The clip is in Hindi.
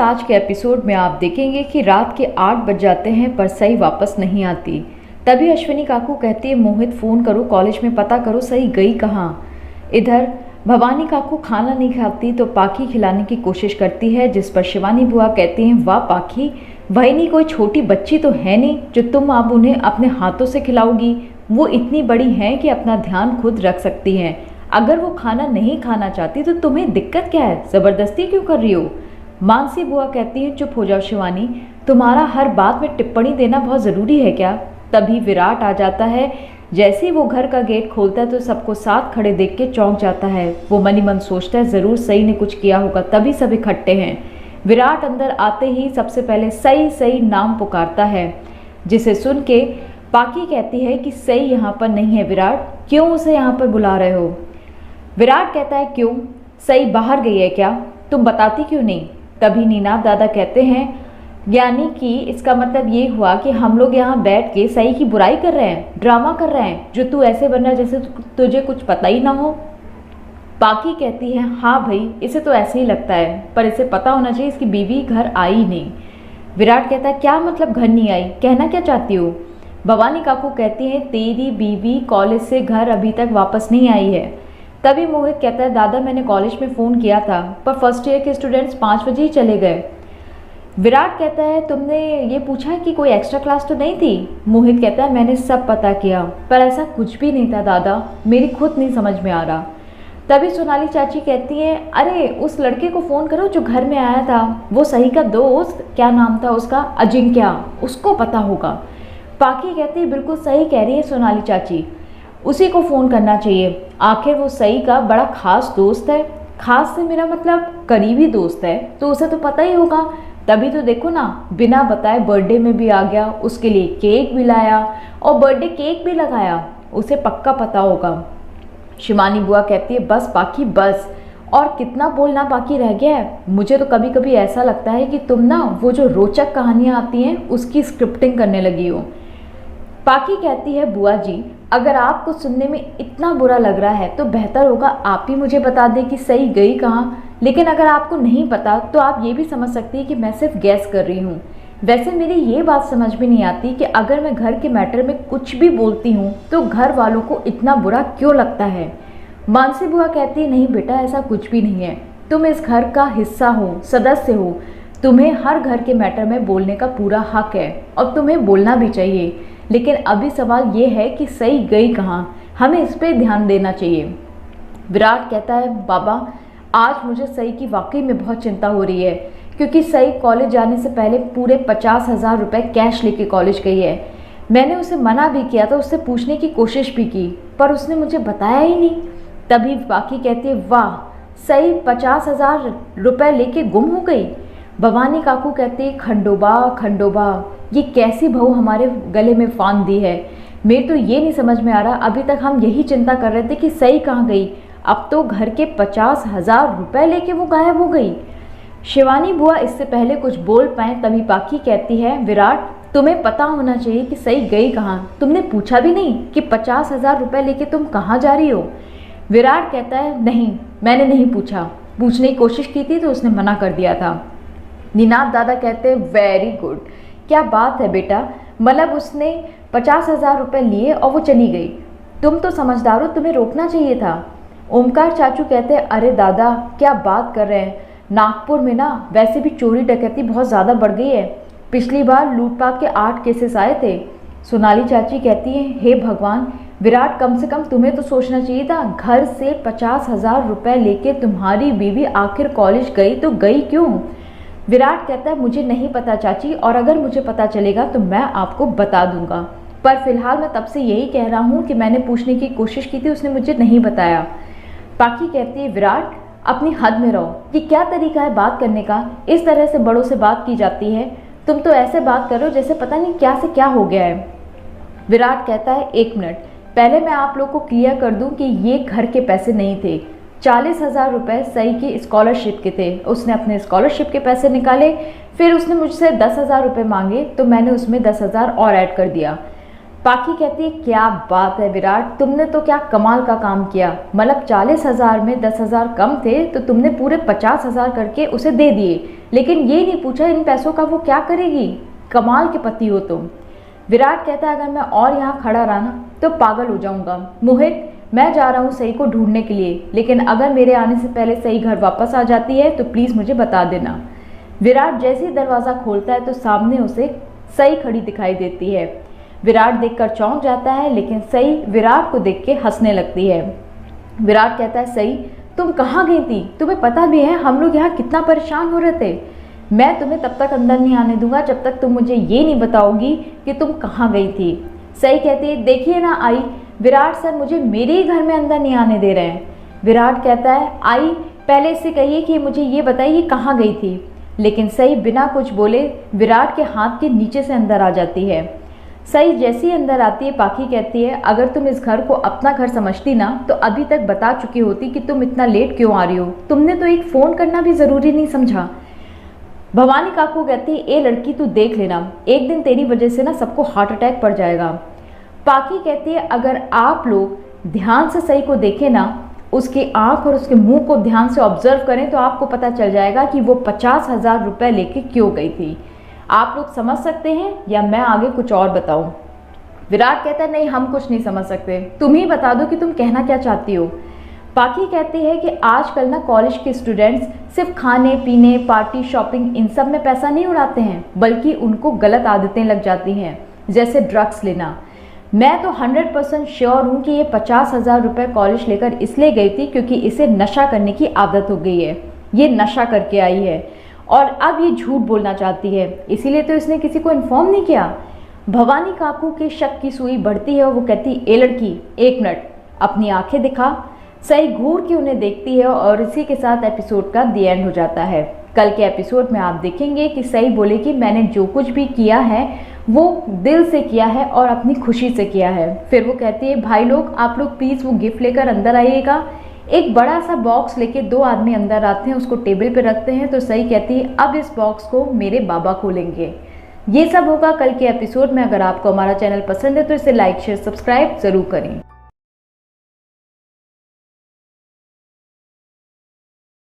आज के एपिसोड में आप देखेंगे कि रात के 8 बज जाते हैं पर सई वापस नहीं आती। तभी अश्विनी काकू कहती है मोहित फ़ोन करो, कॉलेज में पता करो सई गई कहाँ। इधर भवानी काकू खाना नहीं खाती तो पाखी खिलाने की कोशिश करती है, जिस पर शिवानी बुआ कहती हैं वाह पाखी, वही नहीं कोई छोटी बच्ची तो है नहीं जो तुम अब उन्हें अपने हाथों से खिलाओगी। वो इतनी बड़ी हैं कि अपना ध्यान खुद रख सकती हैं। अगर वो खाना नहीं खाना चाहती तो तुम्हें दिक्कत क्या है, ज़बरदस्ती क्यों कर रही हो। मानसी बुआ कहती है चुप हो जाओ शिवानी, तुम्हारा हर बात में टिप्पणी देना बहुत ज़रूरी है क्या। तभी विराट आ जाता है। जैसे ही वो घर का गेट खोलता है तो सबको साथ खड़े देख के चौंक जाता है। वो मनी मन सोचता है ज़रूर सई ने कुछ किया होगा, तभी सब इकट्ठे हैं। विराट अंदर आते ही सबसे पहले सई सई नाम पुकारता है, जिसे सुन के पाकी कहती है कि सई यहाँ पर नहीं है विराट, क्यों उसे यहाँ पर बुला रहे हो। विराट कहता है क्यों, सई बाहर गई है क्या, तुम बताती क्यों नहीं। तभी नीनाद दादा कहते हैं यानी कि इसका मतलब ये हुआ कि हम लोग यहाँ बैठ के सई की बुराई कर रहे हैं, ड्रामा कर रहे हैं, जो तू ऐसे बन रहा है जैसे तुझे कुछ पता ही ना हो। पाकी कहती है हाँ भाई इसे तो ऐसे ही लगता है, पर इसे पता होना चाहिए इसकी बीवी घर आई नहीं। विराट कहता है क्या मतलब घर नहीं आई, कहना क्या चाहती हो। भवानी काकू कहती है तेरी बीवी कॉलेज से घर अभी तक वापस नहीं आई है। तभी मोहित कहता है दादा मैंने कॉलेज में फ़ोन किया था पर फर्स्ट ईयर के स्टूडेंट्स 5 बजे ही चले गए। विराट कहता है तुमने ये पूछा कि कोई एक्स्ट्रा क्लास तो नहीं थी। मोहित कहता है मैंने सब पता किया पर ऐसा कुछ भी नहीं था दादा, मेरी खुद नहीं समझ में आ रहा। तभी सोनाली चाची कहती है अरे उस लड़के को फ़ोन करो जो घर में आया था, वो सही का दोस्त, क्या नाम था उसका, अजिंक्य, उसको पता होगा। पाकी कहती है बिल्कुल सही कह रही है सोनाली चाची, उसी को फ़ोन करना चाहिए, आखिर वो सई का बड़ा खास दोस्त है। खास से मेरा मतलब करीबी दोस्त है, तो उसे तो पता ही होगा। तभी तो देखो ना बिना बताए बर्थडे में भी आ गया, उसके लिए केक भी लाया और बर्थडे केक भी लगाया, उसे पक्का पता होगा। शिवानी बुआ कहती है बस पाखी बस, और कितना बोलना बाकी रह गया है। मुझे तो कभी कभी ऐसा लगता है कि तुम ना वो जो रोचक कहानियाँ आती हैं उसकी स्क्रिप्टिंग करने लगी हो। पाकी कहती है बुआ जी अगर आपको सुनने में इतना बुरा लग रहा है तो बेहतर होगा आप ही मुझे बता दें कि सई गई कहाँ, लेकिन अगर आपको नहीं पता तो आप ये भी समझ सकती हैं कि मैं सिर्फ गैस कर रही हूँ। वैसे मेरी ये बात समझ में नहीं आती कि अगर मैं घर के मैटर में कुछ भी बोलती हूँ तो घर वालों को इतना बुरा क्यों लगता है। मानसी बुआ कहती है नहीं बेटा ऐसा कुछ भी नहीं है, तुम इस घर का हिस्सा हो, सदस्य हो, तुम्हें हर घर के मैटर में बोलने का पूरा हक है और तुम्हें बोलना भी चाहिए। लेकिन अभी सवाल ये है कि सई गई कहाँ, हमें इस पर ध्यान देना चाहिए। विराट कहता है बाबा आज मुझे सई की वाकई में बहुत चिंता हो रही है, क्योंकि सई कॉलेज जाने से पहले पूरे 50,000 रुपये कैश लेके कॉलेज गई है। मैंने उसे मना भी किया था, उससे पूछने की कोशिश भी की, पर उसने मुझे बताया ही नहीं। तभी बाकी कहती है वाह सई 50,000 रुपये लेके गुम हो गई। भवानी काकू कहती है खंडोबा खंडोबा, ये कैसी बहू हमारे गले में फांद दी है। मेरे तो ये नहीं समझ में आ रहा, अभी तक हम यही चिंता कर रहे थे कि सई कहाँ गई, अब तो घर के 50,000 रुपये लेके वो गायब हो गई। शिवानी बुआ इससे पहले कुछ बोल पाए तभी पाखी कहती है विराट तुम्हें पता होना चाहिए कि सई गई कहाँ, तुमने पूछा भी नहीं कि 50,000 रुपये लेके तुम कहाँ जा रही हो। विराट कहता है नहीं मैंने नहीं पूछा, पूछने की कोशिश की थी तो उसने मना कर दिया था। नीनाद दादा कहते हैं वेरी गुड, क्या बात है बेटा, मतलब उसने 50,000 रुपये लिए और वो चली गई, तुम तो समझदार हो, तुम्हें रोकना चाहिए था। ओमकार चाचू कहते हैं अरे दादा क्या बात कर रहे हैं, नागपुर में ना वैसे भी चोरी डकैती बहुत ज़्यादा बढ़ गई है, पिछली बार लूटपाट के 8 केसेस आए थे। सोनाली चाची कहती है हे भगवान विराट कम से कम तुम्हें तो सोचना चाहिए था, घर से 50,000 रुपये लेके तुम्हारी बीवी आखिर कॉलेज गई तो गई क्यों। विराट कहता है मुझे नहीं पता चाची, और अगर मुझे पता चलेगा तो मैं आपको बता दूंगा, पर फिलहाल मैं तब से यही कह रहा हूँ कि मैंने पूछने की कोशिश की थी, उसने मुझे नहीं बताया। पाकी कहती है विराट अपनी हद में रहो, ये क्या तरीका है बात करने का, इस तरह से बड़ों से बात की जाती है, तुम तो ऐसे बात करो जैसे पता नहीं क्या से क्या हो गया है। विराट कहता है 1 मिनट, पहले मैं आप लोग को क्लियर कर दूं कि ये घर के पैसे नहीं थे, 40,000 रुपये सई की स्कॉलरशिप के थे, उसने अपने स्कॉलरशिप के पैसे निकाले, फिर उसने मुझसे 10,000 रुपये मांगे तो मैंने उसमें 10,000 और ऐड कर दिया। पाखी कहती है क्या बात है विराट, तुमने तो क्या कमाल का काम किया, मतलब 40,000 में 10,000 कम थे तो तुमने पूरे 50,000 करके उसे दे दिए, लेकिन ये नहीं पूछा इन पैसों का वो क्या करेगी, कमाल के पति हो तुम। विराट कहता है अगर मैं और यहाँ खड़ा रहा ना तो पागल हो जाऊंगा। मोहित मैं जा रहा हूँ सई को ढूंढने के लिए, लेकिन अगर मेरे आने से पहले सई घर वापस आ जाती है तो प्लीज़ मुझे बता देना। विराट जैसे ही दरवाज़ा खोलता है तो सामने उसे सई खड़ी दिखाई देती है। विराट देखकर चौंक जाता है, लेकिन सई विराट को देख के हंसने लगती है। विराट कहता है सई तुम कहाँ गई थी, तुम्हें पता भी है हम लोग यहाँ कितना परेशान हो रहे थे, मैं तुम्हें तब तक अंदर नहीं आने दूंगा जब तक तुम मुझे ये नहीं बताओगी कि तुम कहाँ गई थी। सई कहती है देखिए ना आई, विराट सर मुझे मेरे ही घर में अंदर नहीं आने दे रहे हैं। विराट कहता है आई पहले इससे कहिए कि मुझे ये बताइए कहाँ गई थी, लेकिन सई बिना कुछ बोले विराट के हाथ के नीचे से अंदर आ जाती है। सई जैसे ही अंदर आती है पाखी कहती है अगर तुम इस घर को अपना घर समझती ना तो अभी तक बता चुकी होती कि तुम इतना लेट क्यों आ रही हो, तुमने तो एक फ़ोन करना भी ज़रूरी नहीं समझा। भवानी काकू कहती है ए लड़की तू देख लेना, एक दिन तेरी वजह से ना सबको हार्ट अटैक पड़ जाएगा। पाखी कहती है अगर आप लोग ध्यान से सई को देखें ना, उसकी आंख और उसके मुंह को ध्यान से ऑब्जर्व करें तो आपको पता चल जाएगा कि वो 50,000 रुपये लेके क्यों गई थी। आप लोग समझ सकते हैं या मैं आगे कुछ और बताऊं? विराट कहता है नहीं हम कुछ नहीं समझ सकते, तुम ही बता दो कि तुम कहना क्या चाहती हो। पाखी कहती है कि आजकल ना कॉलेज के स्टूडेंट्स सिर्फ खाने पीने पार्टी शॉपिंग इन सब में पैसा नहीं उड़ाते हैं, बल्कि उनको गलत आदतें लग जाती हैं, जैसे ड्रग्स लेना। मैं तो 100% श्योर हूँ कि ये 50,000 रुपये कॉलेज लेकर इसलिए गई थी क्योंकि इसे नशा करने की आदत हो गई है, ये नशा करके आई है और अब ये झूठ बोलना चाहती है, इसीलिए तो इसने किसी को इन्फॉर्म नहीं किया। भवानी काकू के शक की सुई बढ़ती है और वो कहती ए लड़की एक मिनट अपनी आंखें दिखा। सई घूर के उन्हें देखती है और इसी के साथ एपिसोड का दी एंड हो जाता है। कल के एपिसोड में आप देखेंगे कि सई बोले कि मैंने जो कुछ भी किया है वो दिल से किया है और अपनी खुशी से किया है। फिर वो कहती है भाई लोग आप लोग प्लीज़ वो गिफ्ट लेकर अंदर आइएगा। एक बड़ा सा बॉक्स लेके 2 आदमी अंदर आते हैं, उसको टेबल पे रखते हैं तो सई कहती है अब इस बॉक्स को मेरे बाबा खोलेंगे। ये सब होगा कल के एपिसोड में। अगर आपको हमारा चैनल पसंद है तो इसे लाइक शेयर सब्सक्राइब ज़रूर करें।